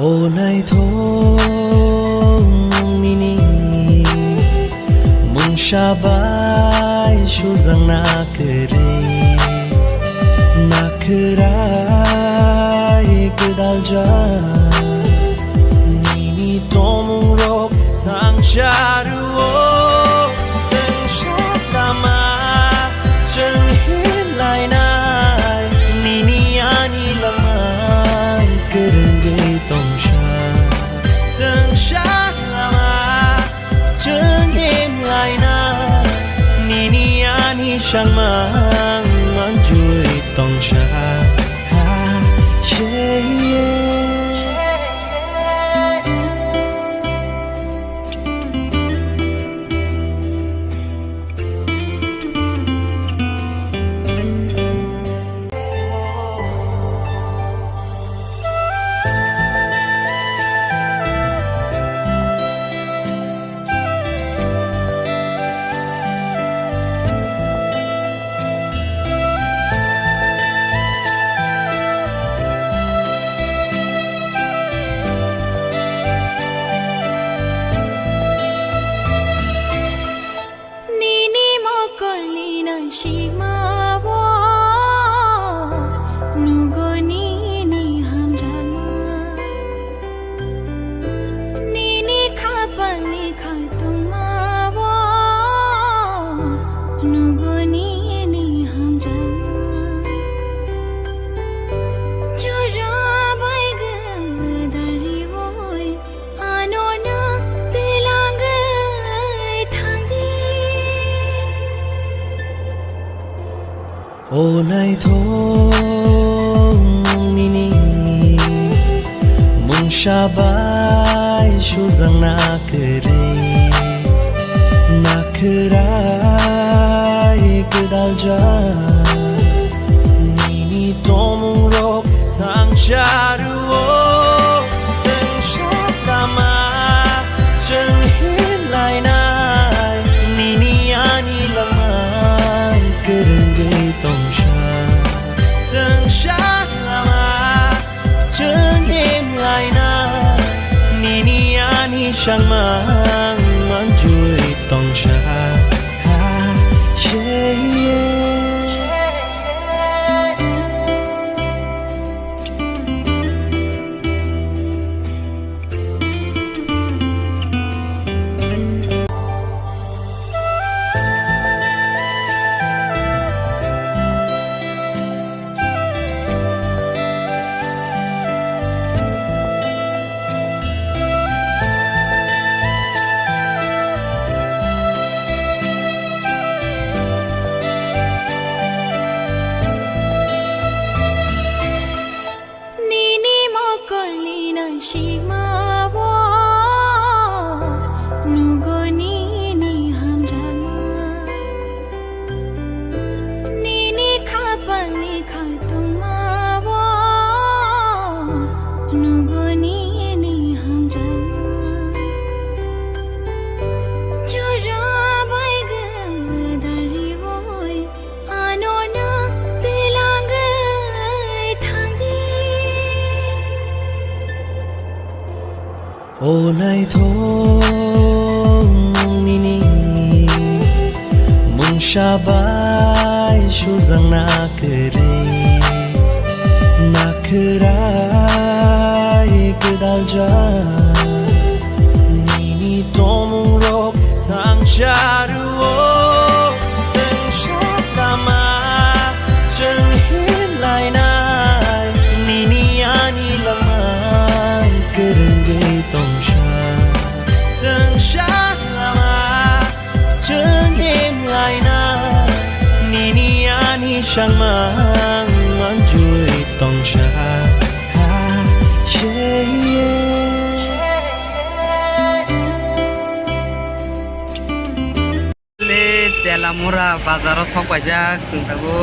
Ô này thôi nini mung shabai shu zang na krai kedal ja nini tomung rok tang charu tang shatama chang hin lai nai nini ani lamang kerengge tong sha tang shatama chang hin lai nai nini ani shang mang man chui tong sha Ô này thôi nini mung shabai shu zang na krai kedal ja nini tomung rok tang charu tang shatama chang hin lai nai nini ani lamang kerengge tong sha tang shatama chang hin lai nai nini ani shang mang man chui tong sha Ô này thôi nini mung shabai shu zang na krai kedal ja nini tomung rok tang charu tang shatama chang hin lai nai nini ani lamang kerengge tong sha tang shatama chang hin lai nai nini ani shang mang man chui tong sha तेलामुरा बाजाराव सफायजाक जों दाबो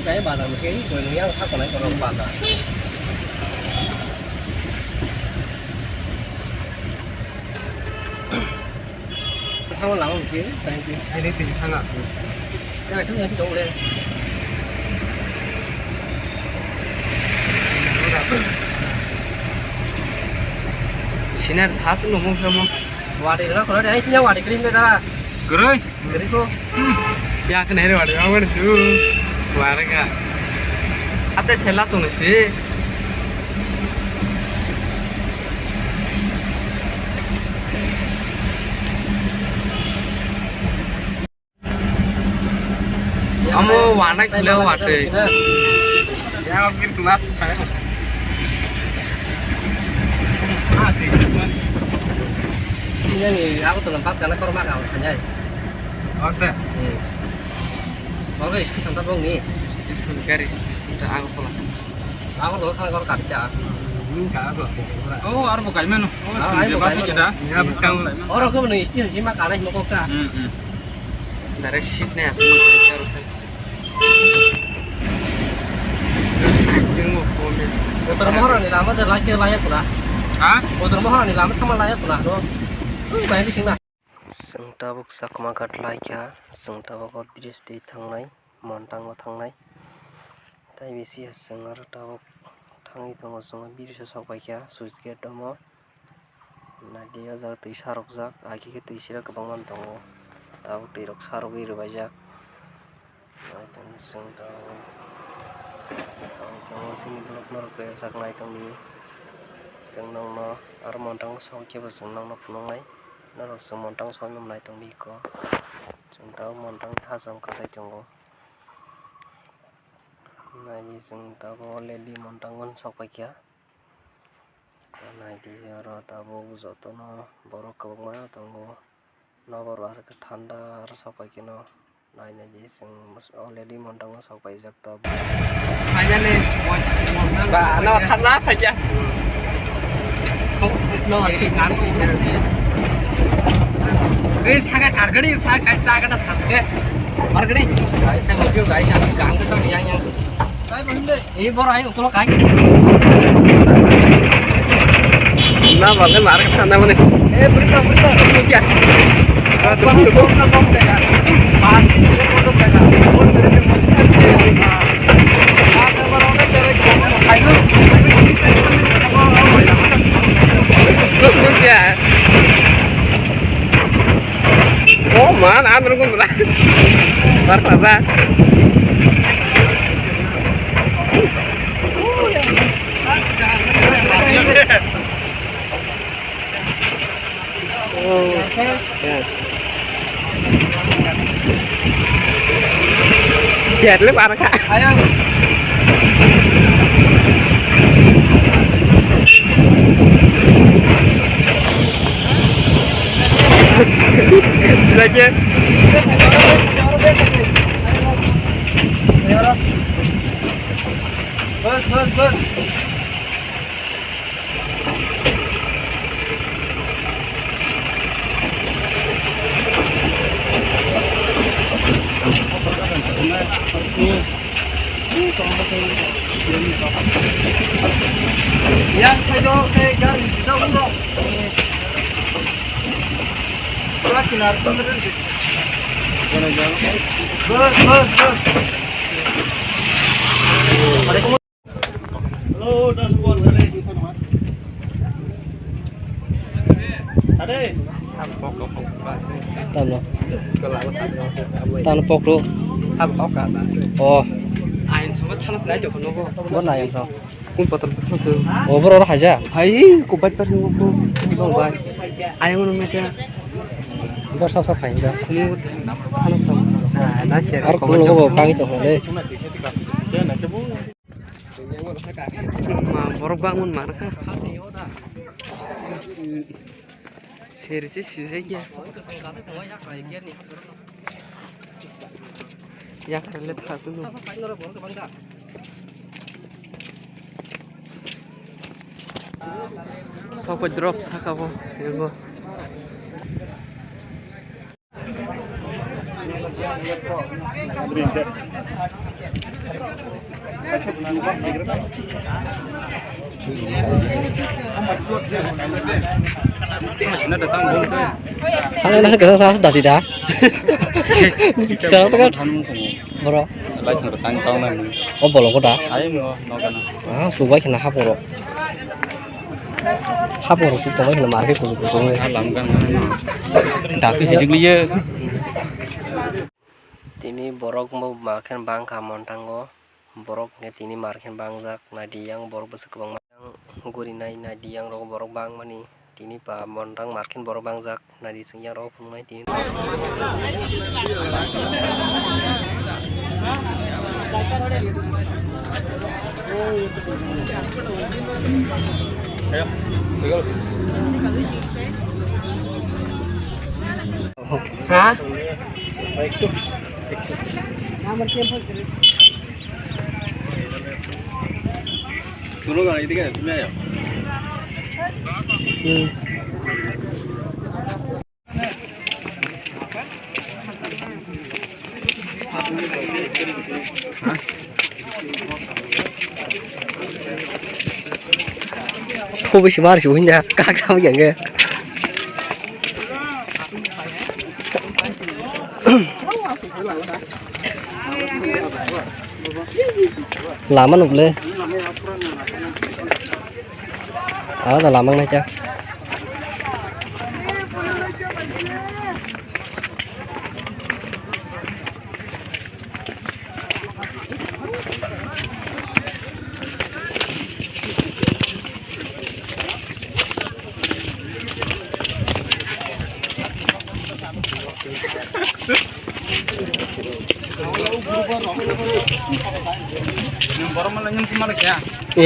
cái bà làm cái người nghe thắt còn lại còn bà là không làm một cái ai đi tìm thằng ạ cái này xuống lên chỗ lên 신을 다 쓰는 거 보면 와리라 그래 아니 신경 와리 그린 거다 그래 그리고 야 그 내려 와리 아무리 두 와리가 앞에 셀라 또는지 아무 와나 길려 왔대 야 길 그만 ini aku tuh lepas karena korma kau hanya. Oke. Oke, istri santai bang nih. Istri santai, istri santai aku tuh lah. Aku tuh kan kau kerja. Enggak aku. Oh, harus buka mana? Oh, sudah pasti kita. Ya, sekarang. Orang kau benar istri sih mak kalah mau kau kah? Dari sini asal mau harus. Semua polis. Motor mahal nih lama dah layak pula. Hah? Motor mahal nih lama sama layak pula, no? जों दाबो साकमाघाट लायखा जों दाबो ब्रिज दै थांनाय मोनटाङाव थांनाय ताइ बेसि जों आरो दाबो थाङै दङ जों ब्रिजआव सफायखा सुइस गेट दङ नादिया जा दै सारक जाक आगिखे दै सिरा गोबां मान दङ दाबो दै रक सारक इरबाय जाक नायथां जों दाबो थाङै जोंनि ब्लक नरक जाया जाक नायथां नि जों नावनो आरो मोनटाङ सौकेबो जों नावनो फुनांनाय नरक जों मोनटाङ सौम नायथां निको जों दाबो मोनटाङ हाजाम कासाय दङ नायनि जों दाबो अलरेडि मोनटाङन सफायखा नायदि आरो दाबो जतनो बरफ गोबां मा दङ नबर आसके ঠান্ডা आरो सफायखनो नायनाय दि जों अलरेडि मोनटाङन सफायजाक दाबो फाइनाली मोनटाङ बा न थान्ना फायजा 너 ठीक नाम ए सागा कारगडी सा काय सागाटा थासके मारगडी काय त्या मसियो गाय सांग काम कसं या काय म्हणले ए बरं आहे तुला काय ना बघ मार्ग थांबा म्हणे ए पुढचा तू क्या बम देगा 5 फोटो सगा फोन करे आता बरोबर तेरे खाइलो क्या oh man anu kung na parpada siat lu parah kak ayo lagi bos yang saya pegang kita umroh lagi narik terus bos halo udah semua sade tan pok lo tan pok cả oh ai semua tan nãy chỗ nó có này làm sao cũng có tầm thật sự bro nó hay chưa hay cũng bắt bắt nó không phải ai muốn nghe chưa có sao sao phải chưa không nó sẽ có cái chỗ này borok bangun mana kah? Seri sih saja. Ya lihat hasil. Sok drop sakawo, yego. Halo, nak kita salah sudah tidak? Salah kan? Bro. Oh, bolong kota. Ah, suka kena haporo. Haporo suka kena market kusuk-kusuk. Tapi hejung liya. Tini borok mau makan bang kamon tanggo. Borok tini makan bang zak nadi yang borok besar bang yang gurinai nadi yang rok borok bang mani. Tini pa montang makan borok bang zak nadi sengnya rok punai tini. Hah? Dulu kalau itu kan punya ya. Không biết mà chủ nhà các sao vậy nghe. Làm ăn được lên. Là làm ăn này chưa?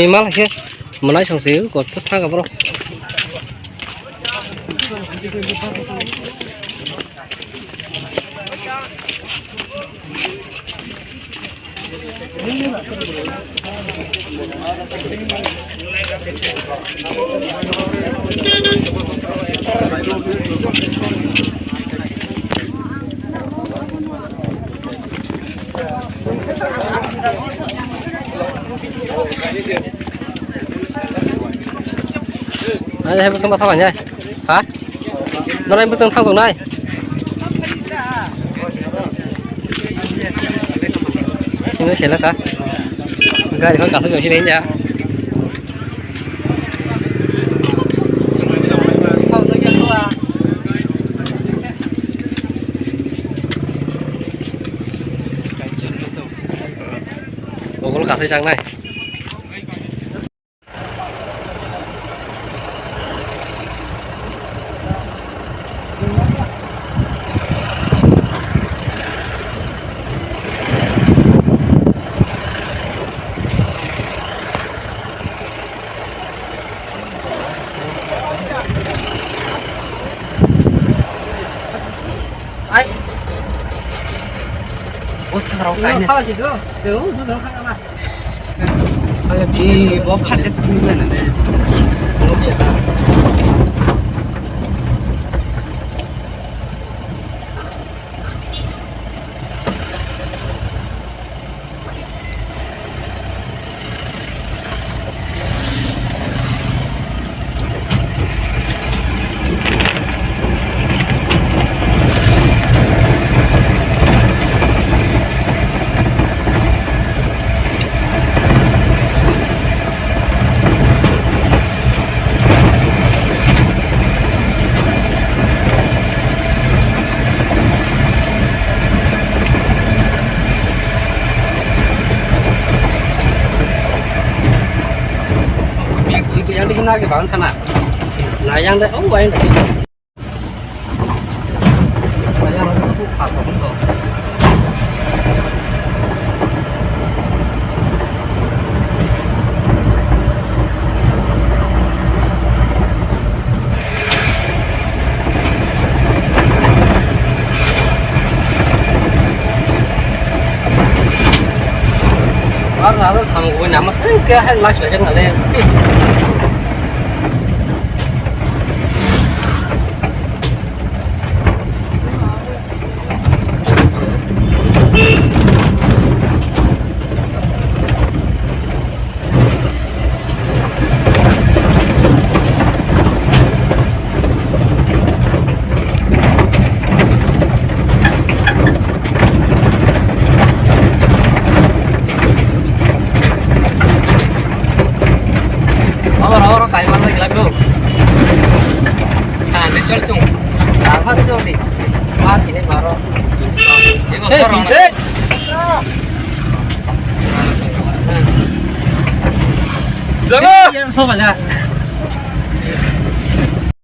Malah ya, mana yang sih, kau terus tangkap bro. Đây em xuống thang nhá. Hả? Nó đây xuống thang xuống đây. Ini siapa kah? Enggak, dia kan kasih sini aja. Kalau kasih sang này. Lebih bawa paket sembilan ada. Belum ya tak? Yang dikenal ke bawah kana. Nah yang ada yang tadi. Yang itu apa betul? Orang lalu sama gue nama sih ke hal mas aja nggak leh. Orang kayak mana lagi lagu? Ah, betul tuh. Apa tuh sorry? Wah ini baru. Tengok Jangan. Sobat ya.